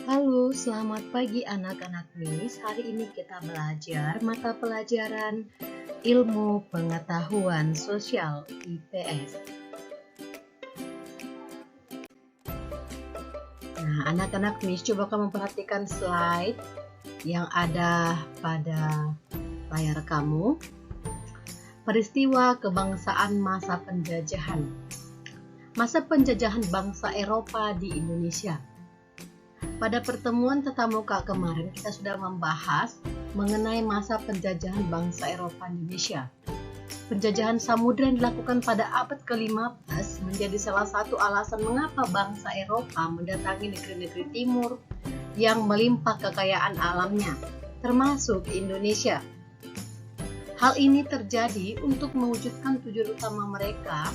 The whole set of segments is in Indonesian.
Halo, selamat pagi anak-anak Miss. Hari ini kita belajar mata pelajaran Ilmu Pengetahuan Sosial IPS. Nah, anak-anak Miss, coba kamu perhatikan slide yang ada pada layar kamu. Peristiwa kebangsaan masa penjajahan. Masa penjajahan bangsa Eropa di Indonesia. Pada pertemuan tatap muka kemarin kita sudah membahas mengenai masa penjajahan bangsa Eropa Indonesia. Penjajahan samudera yang dilakukan pada abad ke-15 menjadi salah satu alasan mengapa bangsa Eropa mendatangi negeri-negeri timur yang melimpah kekayaan alamnya, termasuk Indonesia. Hal ini terjadi untuk mewujudkan tujuan utama mereka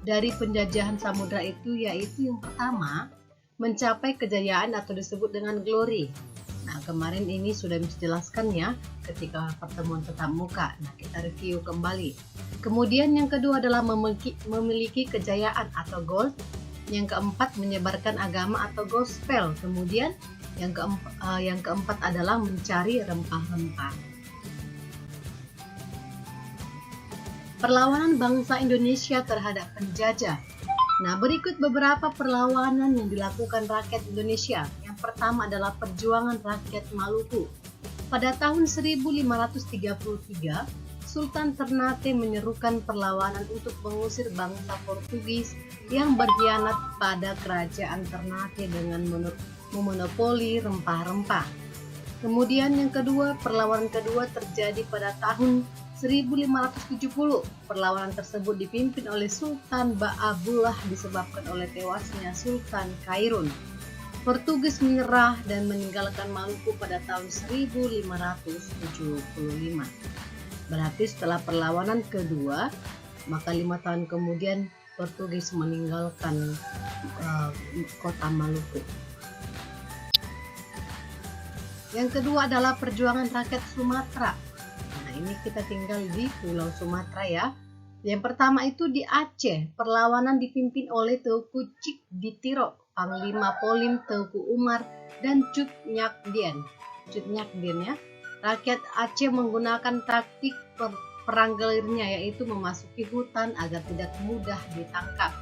dari penjajahan samudera itu, yaitu yang pertama, mencapai kejayaan atau disebut dengan glory. Nah, kemarin ini sudah dijelaskan ya ketika pertemuan tatap muka. Nah, kita review kembali. Kemudian yang kedua adalah memiliki kejayaan atau gold. Yang keempat, menyebarkan agama atau gospel. Kemudian yang keempat adalah mencari rempah-rempah. Perlawanan bangsa Indonesia terhadap penjajah. Nah, berikut beberapa perlawanan yang dilakukan rakyat Indonesia. Yang pertama adalah perjuangan rakyat Maluku. Pada tahun 1533, Sultan Ternate menyerukan perlawanan untuk mengusir bangsa Portugis yang berkhianat pada kerajaan Ternate dengan memonopoli rempah-rempah. Kemudian yang kedua, perlawanan kedua terjadi pada tahun 1570. Perlawanan tersebut dipimpin oleh Sultan Ba'abullah disebabkan oleh tewasnya Sultan Kairun. Portugis menyerah dan meninggalkan Maluku pada tahun 1575. Berarti setelah perlawanan kedua, maka 5 tahun kemudian Portugis meninggalkan kota Maluku. Yang kedua adalah perjuangan rakyat Sumatera. Nah, ini kita tinggal di Pulau Sumatera ya. Yang pertama itu di Aceh, perlawanan dipimpin oleh Teuku Cik Ditiro, Panglima Polim Teuku Umar, dan Cut Nyakdien. Cut Nyakdien ya. Rakyat Aceh menggunakan taktik perang gelirnya, yaitu memasuki hutan agar tidak mudah ditangkap.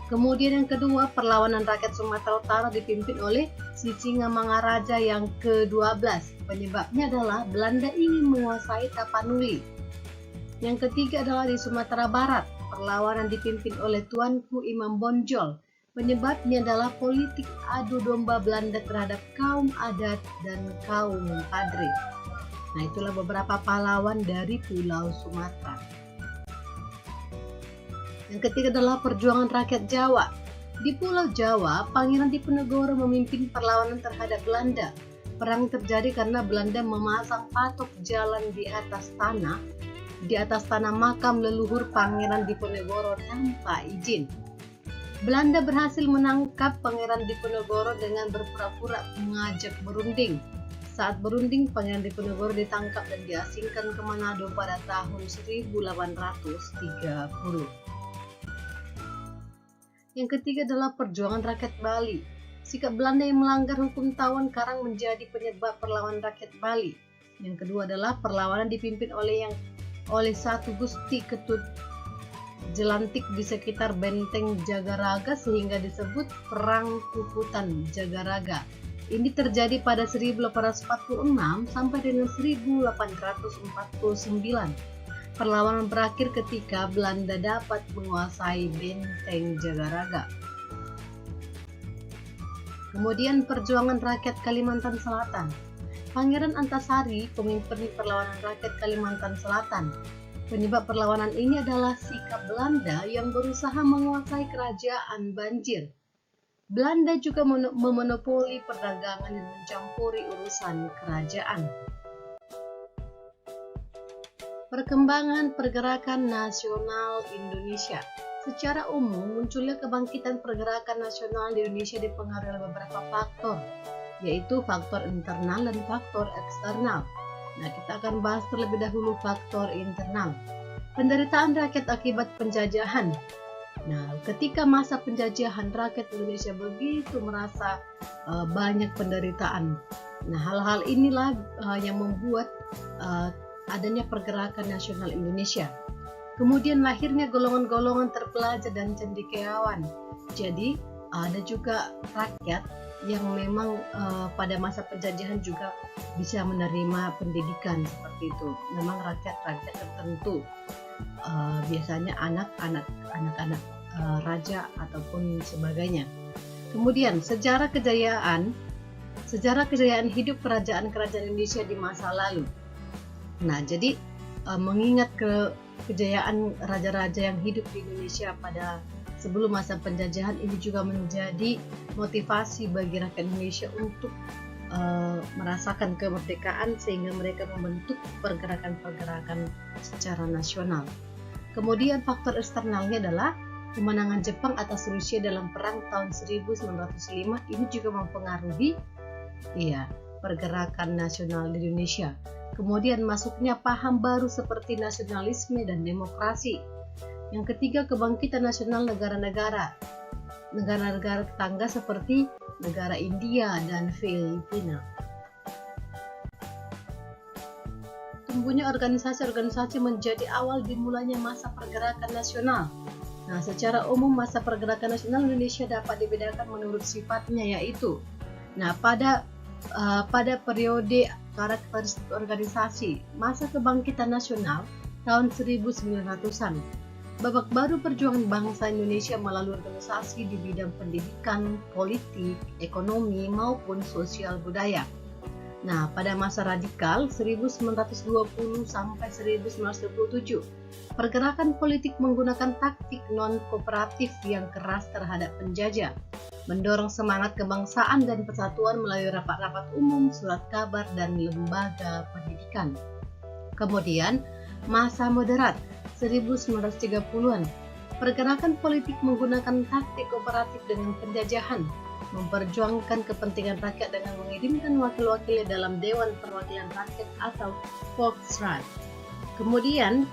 Kemudian yang kedua, perlawanan rakyat Sumatera Utara dipimpin oleh Sisingamangaraja yang ke-12. Penyebabnya adalah Belanda ingin menguasai Tapanuli. Yang ketiga adalah di Sumatera Barat. Perlawanan dipimpin oleh Tuanku Imam Bonjol. Penyebabnya adalah politik adu domba Belanda terhadap kaum adat dan kaum Padri. Nah, itulah beberapa pahlawan dari Pulau Sumatera. Yang ketiga adalah perjuangan rakyat Jawa. Di Pulau Jawa, Pangeran Diponegoro memimpin perlawanan terhadap Belanda. Perang terjadi karena Belanda memasang patok jalan di atas tanah makam leluhur Pangeran Diponegoro tanpa izin. Belanda berhasil menangkap Pangeran Diponegoro dengan berpura-pura mengajak berunding. Saat berunding, Pangeran Diponegoro ditangkap dan diasingkan ke Manado pada tahun 1830. Yang ketiga adalah perjuangan rakyat Bali. Sikap Belanda yang melanggar hukum tawon karang menjadi penyebab perlawanan rakyat Bali. Yang kedua adalah perlawanan dipimpin oleh satu Gusti Ketut Jelantik di sekitar benteng Jagaraga sehingga disebut Perang Puputan Jagaraga. Ini terjadi pada 1846 sampai dengan 1849. Perlawanan berakhir ketika Belanda dapat menguasai benteng Jagaraga. Kemudian perjuangan rakyat Kalimantan Selatan. Pangeran Antasari pemimpin perlawanan rakyat Kalimantan Selatan. Penyebab perlawanan ini adalah sikap Belanda yang berusaha menguasai kerajaan Banjir. Belanda juga memonopoli perdagangan dan mencampuri urusan kerajaan. Perkembangan pergerakan nasional Indonesia. Secara umum, munculnya kebangkitan pergerakan nasional di Indonesia dipengaruhi oleh beberapa faktor, yaitu faktor internal dan faktor eksternal. Nah, kita akan bahas terlebih dahulu faktor internal. Penderitaan rakyat akibat penjajahan. Nah, ketika masa penjajahan, rakyat Indonesia begitu merasa banyak penderitaan. Nah, hal-hal inilah yang membuat adanya pergerakan nasional Indonesia. Kemudian lahirnya golongan-golongan terpelajar dan cendekiawan. Jadi ada juga rakyat yang memang pada masa penjajahan juga bisa menerima pendidikan seperti itu. Memang rakyat-rakyat tertentu, biasanya anak-anak raja ataupun sebagainya. Kemudian sejarah kejayaan hidup kerajaan-kerajaan Indonesia di masa lalu. Nah, jadi mengingat kejayaan raja-raja yang hidup di Indonesia pada sebelum masa penjajahan ini juga menjadi motivasi bagi rakyat Indonesia untuk merasakan kemerdekaan sehingga mereka membentuk pergerakan-pergerakan secara nasional. Kemudian faktor eksternalnya adalah kemenangan Jepang atas Rusia dalam perang tahun 1905 ini juga mempengaruhi pergerakan nasional di Indonesia. Kemudian masuknya paham baru seperti nasionalisme dan demokrasi. Yang ketiga, kebangkitan nasional negara-negara tetangga seperti negara India dan Filipina. Tumbuhnya organisasi-organisasi menjadi awal dimulainya masa pergerakan nasional. Nah, secara umum masa pergerakan nasional Indonesia dapat dibedakan menurut sifatnya, yaitu pada periode karakteristik organisasi, masa kebangkitan nasional tahun 1900-an. Babak baru perjuangan bangsa Indonesia melalui organisasi di bidang pendidikan, politik, ekonomi, maupun sosial budaya. Nah, pada masa radikal 1920 sampai 1927, pergerakan politik menggunakan taktik non-kooperatif yang keras terhadap penjajah, mendorong semangat kebangsaan dan persatuan melalui rapat-rapat umum, surat kabar, dan lembaga pendidikan. Kemudian, masa moderat 1930-an, pergerakan politik menggunakan taktik kooperatif dengan penjajahan, memperjuangkan kepentingan rakyat dengan mengirimkan wakil-wakilnya dalam Dewan Perwakilan Rakyat atau Volksrat. Kemudian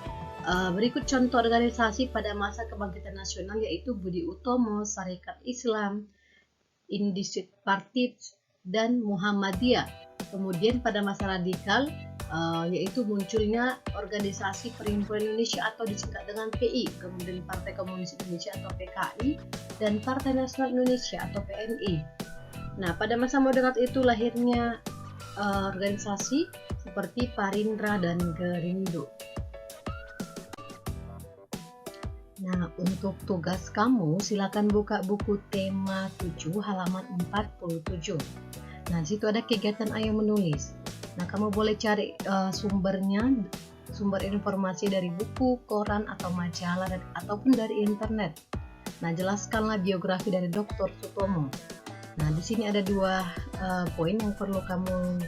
berikut contoh organisasi pada masa kebangkitan nasional yaitu Budi Utomo, Sarekat Islam, Indisut Partij, dan Muhammadiyah. Kemudian pada masa radikal yaitu munculnya organisasi Perhimpunan Indonesia atau disingkat dengan PI, kemudian Partai Komunis Indonesia atau PKI, dan Partai Nasional Indonesia atau PNI. Nah, pada masa moderat itu lahirnya organisasi seperti Parindra dan Gerindo. Nah, untuk tugas kamu silakan buka buku tema 7 halaman 47. Nah, di situ ada kegiatan ayah menulis. Nah, kamu boleh cari sumber informasi dari buku, koran, atau majalah, ataupun dari internet. Nah, jelaskanlah biografi dari Dr. Sutomo. Nah, di sini ada dua poin yang perlu kamu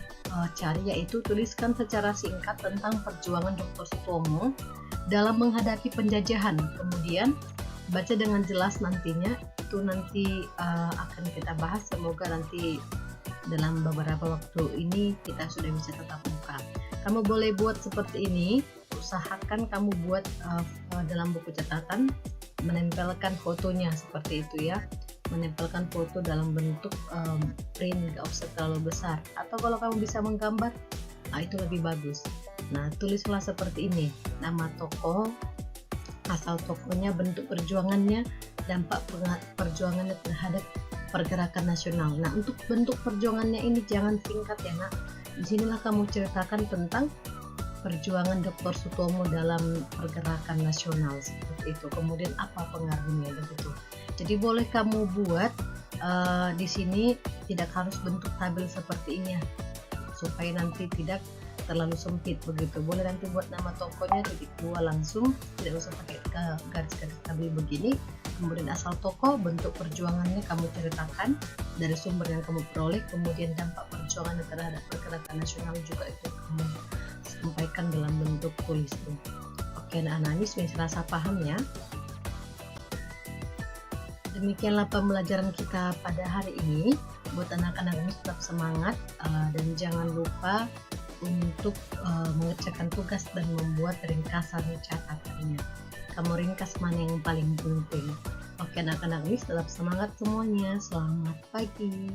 cari, yaitu tuliskan secara singkat tentang perjuangan Dr. Sutomo dalam menghadapi penjajahan. Kemudian baca dengan jelas nantinya, itu nanti akan kita bahas. Semoga nanti dalam beberapa waktu ini kita sudah bisa tatap muka. Kamu boleh buat seperti ini, usahakan kamu buat dalam buku catatan, menempelkan fotonya seperti itu ya, menempelkan foto dalam bentuk print, gak usah terlalu besar, atau kalau kamu bisa menggambar, itu lebih bagus. Nah, tulislah seperti ini, nama tokoh, asal tokohnya, bentuk perjuangannya, dampak perjuangannya terhadap pergerakan nasional. Nah, untuk bentuk perjuangannya ini jangan singkat ya nak. Disinilah kamu ceritakan tentang perjuangan Dr. Sutomo dalam pergerakan nasional seperti itu. Kemudian apa pengaruhnya begitu. Jadi boleh kamu buat di sini, tidak harus bentuk tabel seperti ini ya, supaya nanti tidak terlalu sempit begitu. Boleh nanti buat nama tokohnya titik 2 langsung, tidak usah pakai garis-garis tabel begini. Kemudian asal tokoh, bentuk perjuangannya kamu ceritakan dari sumber yang kamu peroleh, kemudian dampak perjuangan terhadap pergerakan nasional juga itu kamu sampaikan dalam bentuk tulisan. Oke anak-anak, ini sudah serasa paham ya. Demikianlah pembelajaran kita pada hari ini. Buat anak-anak ini tetap semangat dan jangan lupa untuk mengerjakan tugas dan membuat ringkasan catatannya. kamu ringkas mana yang paling penting. Oke anak-anak Miss, tetap semangat semuanya. Selamat pagi.